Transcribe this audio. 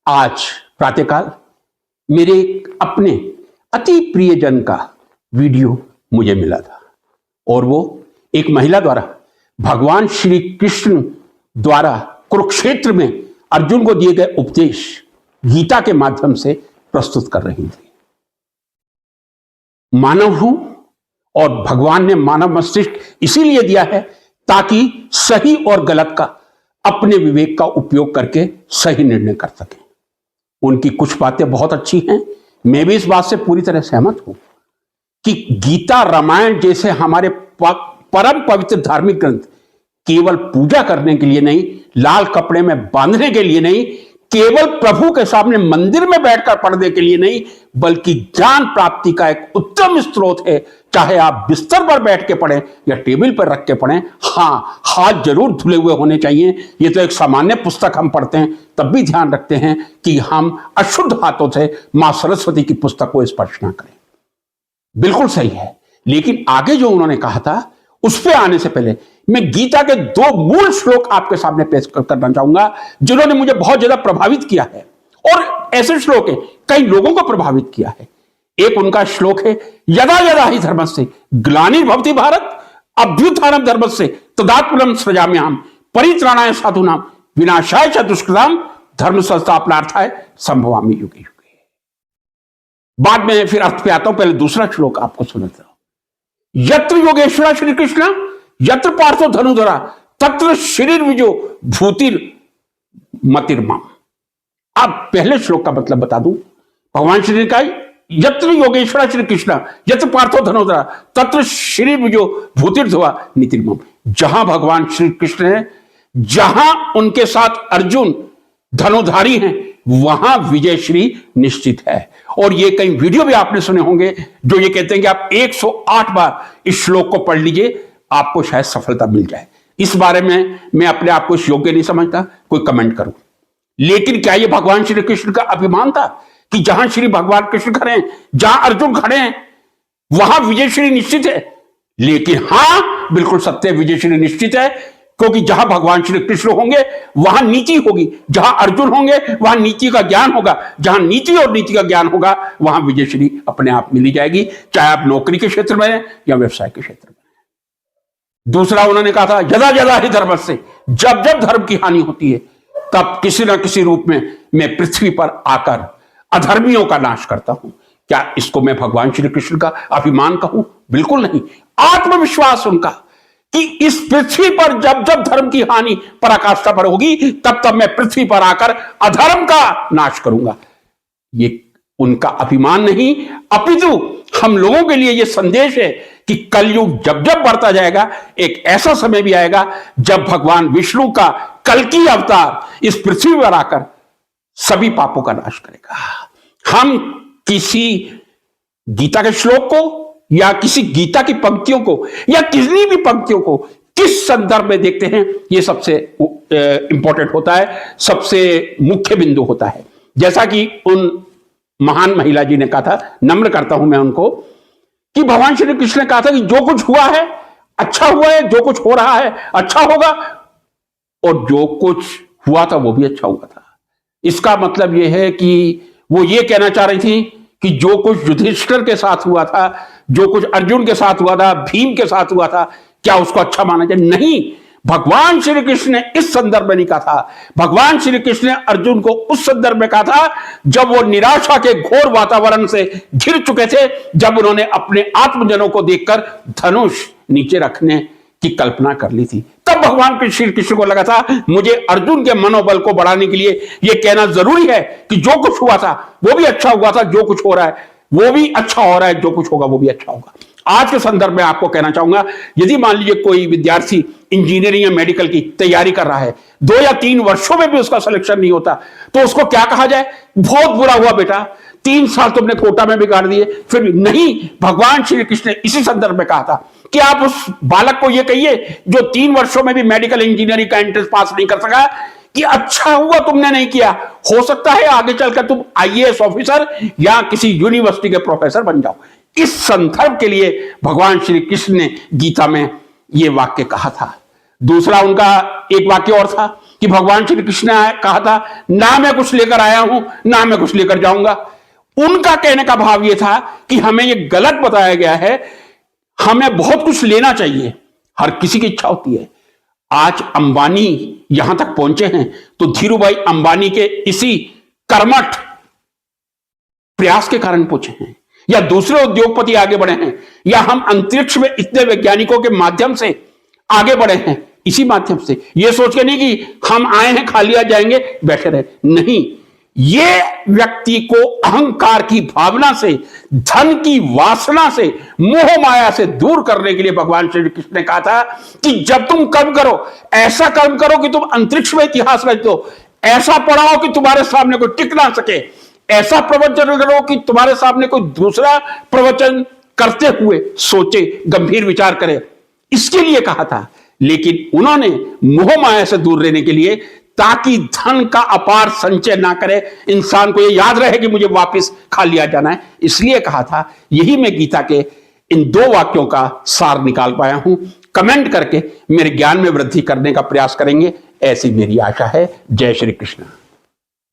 आज प्रातःकाल मेरे एक अपने अति प्रियजन का वीडियो मुझे मिला था और वो एक महिला द्वारा भगवान श्री कृष्ण द्वारा कुरुक्षेत्र में अर्जुन को दिए गए उपदेश गीता के माध्यम से प्रस्तुत कर रही थी। मानव हूं और भगवान ने मानव मस्तिष्क इसीलिए दिया है ताकि सही और गलत का अपने विवेक का उपयोग करके सही निर्णय कर सके। उनकी कुछ बातें बहुत अच्छी हैं, मैं भी इस बात से पूरी तरह सहमत हूं कि गीता रामायण जैसे हमारे परम पवित्र धार्मिक ग्रंथ केवल पूजा करने के लिए नहीं, लाल कपड़े में बांधने के लिए नहीं, केवल प्रभु के सामने मंदिर में बैठकर पढ़ने के लिए नहीं, बल्कि ज्ञान प्राप्ति का एक उत्तम स्रोत है। चाहे आप बिस्तर पर बैठ के पढ़ें या टेबल पर रख के पढ़ें, हाँ, हाथ जरूर धुले हुए होने चाहिए। ये तो एक सामान्य पुस्तक हम पढ़ते हैं, तब भी ध्यान रखते हैं कि हम अशुद्ध हाथों से मां सरस्वती की पुस्तक को स्पर्श ना करें। बिल्कुल सही है, लेकिन आगे जो उन्होंने कहा था उस पर आने से पहले मैं गीता के दो मूल श्लोक आपके सामने पेश करना चाहूंगा जिन्होंने मुझे बहुत ज्यादा प्रभावित किया है और ऐसे श्लोक है कई लोगों को प्रभावित किया है। एक उनका श्लोक है, यदा यदा हि धर्मस्य ग्लानिर्भवति भारत अभ्युत्थानं धर्मस्य तदात्मनं सृजाम्यहम् परित्राणाय साधूनां विनाशाय च दुष्कृतां धर्म संस्थापनार्थाय संभवामि युगे युगे। बाद में फिर अर्थ पे आता हूं, पहले दूसरा श्लोक आपको सुनाता हूं। यत्र योगेश्वर श्री कृष्ण यत्र पार्थो धनुधरा तत्र शरीर विजो भूतिर मतिर्मम। अब पहले श्लोक का मतलब बता दूं, भगवान श्री का यत्र योगेश्वर श्री कृष्ण यत्र पार्थो धनुधरा तत्र शरीर विजो भूतिर ध्रुवा नीतिर्मम। जहां भगवान श्री कृष्ण है, जहां उनके साथ अर्जुन धनुधारी हैं, वहां विजय श्री निश्चित है। और ये कई वीडियो भी आपने सुने होंगे जो ये कहते हैं कि आप 108 बार इस श्लोक को पढ़ लीजिए, आपको शायद सफलता मिल जाए। इस बारे में मैं अपने आप को इस योग्य नहीं समझता कोई कमेंट करूं, लेकिन क्या ये भगवान श्री कृष्ण का अभिमान था कि जहां श्री भगवान कृष्ण खड़े हैं, जहां अर्जुन खड़े हैं, वहां विजय श्री निश्चित है? लेकिन हां, बिल्कुल सत्य, विजय श्री निश्चित है, क्योंकि जहां भगवान श्री कृष्ण होंगे वहां नीति होगी, जहां अर्जुन होंगे वहां नीति का ज्ञान होगा, जहां नीति और नीति का ज्ञान होगा वहां विजय श्री अपने आप मिली जाएगी, चाहे आप नौकरी के क्षेत्र में हैं या व्यवसाय के क्षेत्र में। दूसरा उन्होंने कहा था, यदा यदा हि धर्मस्य, जब जब धर्म की हानि होती है तब किसी ना किसी रूप में मैं पृथ्वी पर आकर अधर्मियों का नाश करता हूं। क्या इसको मैं भगवान श्री कृष्ण का अभिमान कहूं? बिल्कुल नहीं। आत्मविश्वास उनका कि इस पृथ्वी पर जब जब धर्म की हानि पराकाष्ठा पर होगी तब तब मैं पृथ्वी पर आकर अधर्म का नाश करूंगा। ये उनका अभिमान नहीं, अपितु हम लोगों के लिए यह संदेश है कि कलयुग जब जब बढ़ता जाएगा, एक ऐसा समय भी आएगा जब भगवान विष्णु का कल्कि अवतार इस पृथ्वी पर आकर सभी पापों का नाश करेगा। हम किसी गीता के श्लोक को या किसी गीता की पंक्तियों को या किसी भी पंक्तियों को किस संदर्भ में देखते हैं, यह सबसे इंपॉर्टेंट होता है, सबसे मुख्य बिंदु होता है। जैसा कि उन महान महिला जी ने कहा था, नम्र करता हूं मैं उनको, कि भगवान श्री कृष्ण ने कहा था कि जो कुछ हुआ है अच्छा हुआ है, जो कुछ हो रहा है अच्छा होगा, और जो कुछ हुआ था वो भी अच्छा हुआ था। इसका मतलब यह है कि वो ये कहना चाह रही थी कि जो कुछ युधिष्ठिर के साथ हुआ था, जो कुछ अर्जुन के साथ हुआ था, भीम के साथ हुआ था, क्या उसको अच्छा माना जाए? नहीं, भगवान श्री कृष्ण ने इस संदर्भ में नहीं कहा था। भगवान श्री कृष्ण ने अर्जुन को उस संदर्भ में कहा था जब वो निराशा के घोर वातावरण से घिर चुके थे, जब उन्होंने अपने आत्मजनों को देखकर धनुष नीचे रखने की कल्पना कर ली थी। तब भगवान श्री कृष्ण को लगा था मुझे अर्जुन के मनोबल को बढ़ाने के लिए यह कहना जरूरी है कि जो कुछ हुआ था वो भी अच्छा हुआ था, जो कुछ हो रहा है वो भी अच्छा हो रहा है, जो कुछ होगा वो भी अच्छा होगा। आज के संदर्भ में आपको कहना चाहूंगा, यदि मान लीजिए कोई विद्यार्थी इंजीनियरिंग या मेडिकल की तैयारी कर रहा है, 2 या 3 वर्षों में भी उसका सिलेक्शन नहीं होता, तो उसको क्या कहा जाए? बहुत बुरा हुआ बेटा, 3 साल तुमने कोटा में बिगाड़ दिए। फिर भी नहीं, भगवान श्री कृष्ण ने इसी संदर्भ में कहा था कि आप उस बालक को यह कहिए जो 3 वर्षों में भी मेडिकल इंजीनियरिंग का एंट्रेंस पास नहीं कर सका कि अच्छा हुआ तुमने नहीं किया, हो सकता है आगे चलकर तुम IAS ऑफिसर या किसी यूनिवर्सिटी के प्रोफेसर बन जाओ। इस संदर्भ के लिए भगवान श्री कृष्ण ने गीता में यह वाक्य कहा था। दूसरा उनका एक वाक्य और था कि भगवान श्री कृष्ण ने कहा था ना मैं कुछ लेकर आया हूं ना मैं कुछ लेकर जाऊंगा। उनका कहने का भाव यह था कि हमें यह गलत बताया गया है, हमें बहुत कुछ लेना चाहिए, हर किसी की इच्छा होती है। आज अंबानी यहां तक पहुंचे हैं तो धीरूभाई अंबानी के इसी कर्मठ प्रयास के कारण पहुंचे हैं, या दूसरे उद्योगपति आगे बढ़े हैं, या हम अंतरिक्ष में इतने वैज्ञानिकों के माध्यम से आगे बढ़े हैं इसी माध्यम से। यह सोच के नहीं कि हम आए हैं खाली आ जाएंगे बैठे रहे, नहीं। ये व्यक्ति को अहंकार की भावना से, धन की वासना से, मोह माया से दूर करने के लिए भगवान श्री कृष्ण ने कहा था कि जब तुम कर्म करो, ऐसा कर्म करो कि तुम अंतरिक्ष में इतिहास रच दो, ऐसा पढ़ाओ कि तुम्हारे सामने कोई टिक ना सके, ऐसा प्रवचन करो कि तुम्हारे सामने कोई दूसरा प्रवचन करते हुए सोचे, गंभीर विचार करे, इसके लिए कहा था। लेकिन उन्होंने मोह माया से दूर रहने के लिए, ताकि धन का अपार संचय ना करे, इंसान को यह याद रहे कि मुझे वापस खा लिया जाना है, इसलिए कहा था। यही मैं गीता के इन 2 वाक्यों का सार निकाल पाया हूं। कमेंट करके मेरे ज्ञान में वृद्धि करने का प्रयास करेंगे, ऐसी मेरी आशा है। जय श्री कृष्ण।